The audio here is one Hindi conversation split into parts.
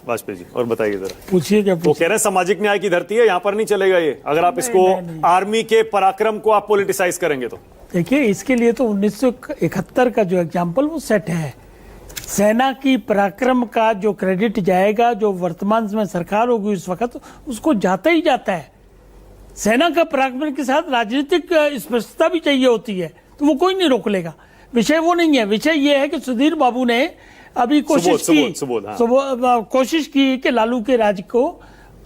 वाजपेयी जी। और बताइए जरा, पूछिए क्या वो कह रहे हैं सामाजिक न्याय की धरती है, यहाँ पर नहीं चलेगा ये, अगर आप इसको आर्मी के पराक्रम को आप पॉलिटिसाइज करेंगे तो। देखिए, इसके लिए तो 1971 का जो एग्जाम्पल वो सेट है। सेना की पराक्रम का जो क्रेडिट जाएगा, जो वर्तमान में सरकार होगी उस वक्त, उसको जाता ही जाता है। सेना का पराक्रम के साथ राजनीतिक स्पष्टता भी चाहिए होती है, तो वो कोई नहीं रोक लेगा। विषय वो नहीं है। विषय ये है कि सुधीर बाबू ने अभी कोशिश की कि लालू के राज को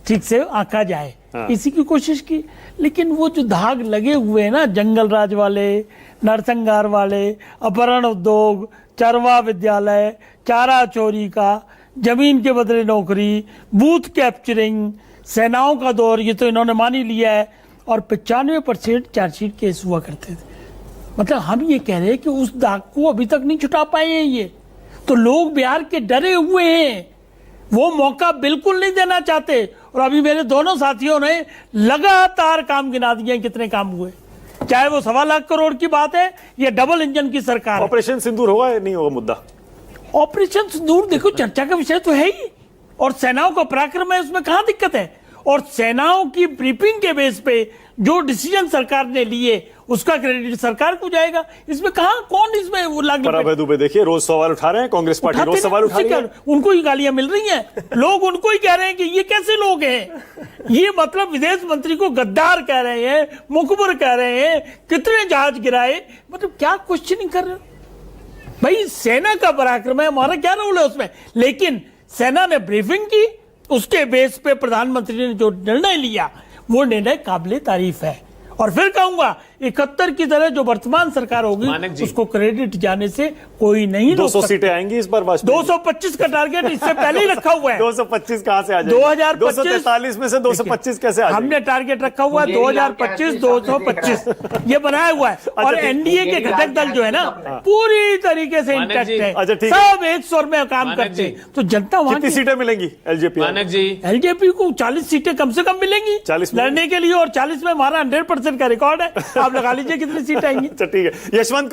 ठीक से आंका जाए, इसी की कोशिश की। लेकिन वो जो धाग लगे हुए हैं ना, जंगल राज वाले, नरसंहार वाले, अपहरण उद्योग, चरवा विद्यालय, चारा चोरी का, जमीन के बदले नौकरी, बूथ कैप्चरिंग, सेनाओं का दौर, ये तो इन्होंने मान ही लिया है। और 95% चार्जशीट केस हुआ करते थे। मतलब हम ये कह रहे हैं कि उस दाग को अभी तक नहीं छुटा पाए हैं ये, तो लोग बिहार के डरे हुए हैं, वो मौका बिल्कुल नहीं देना चाहते। और अभी मेरे दोनों साथियों ने लगातार काम गिना दिए, कितने काम हुए, चाहे वो 1.25 लाख करोड़ की बात है या डबल इंजन की सरकार। ऑपरेशन सिंदूर होगा या नहीं होगा मुद्दा? ऑपरेशन सिंदूर देखो चर्चा का विषय तो है ही, और सेनाओं का पराक्रम है, उसमें कहां दिक्कत है। और सेनाओं की ब्रीफिंग के बेस पे जो डिसीजन सरकार ने लिए उसका क्रेडिट सरकार को जाएगा। इसमें कहां कौन इसमें वो लागू? अभय दुबे देखिए रोज सवाल उठा रहे हैं, कांग्रेस पार्टी रोज सवाल उठा रही है, उनको ही गालियां मिल रही हैं। लोग उनको ही कह रहे हैं कि ये कैसे लोग हैं, ये मतलब विदेश मंत्री को गद्दार कह रहे हैं, मुखबिर कह रहे हैं, कितने जहाज गिराए, मतलब क्या क्वेश्चनिंग कर रहे हो भाई? सेना का पराक्रम है, हमारा क्या रोल है उसमें? लेकिन सेना ने ब्रीफिंग की, उसके बेस पे प्रधानमंत्री ने जो निर्णय लिया वो निर्णय काबिले तारीफ है। और फिर कहूंगा 71 की तरह जो वर्तमान सरकार होगी उसको क्रेडिट जाने से कोई नहीं। 200 सीटें आएंगी इस बार, 225 का टारगेट इससे पहले ही रखा हुआ है। 225 कहां से आ जाएगा? 243 में से 225 कैसे आ जाएगा? हमने टारगेट रखा हुआ है 2025 225 ये बनाया हुआ है। और एनडीए के घटक दल जो है ना, पूरी तरीके से इंटैक्ट है, सब एक स्वर में काम करते हैं। तो जनता वहां कितनी सीटें मिलेंगी एलजेपी को? 40 सीटें कम से कम मिलेंगी 40 लड़ने के लिए, और 40 में हमारा 100% का रिकॉर्ड है। आप लगा लीजिए कितनी सीट आएंगी। अच्छा ठीक है, यशवंत।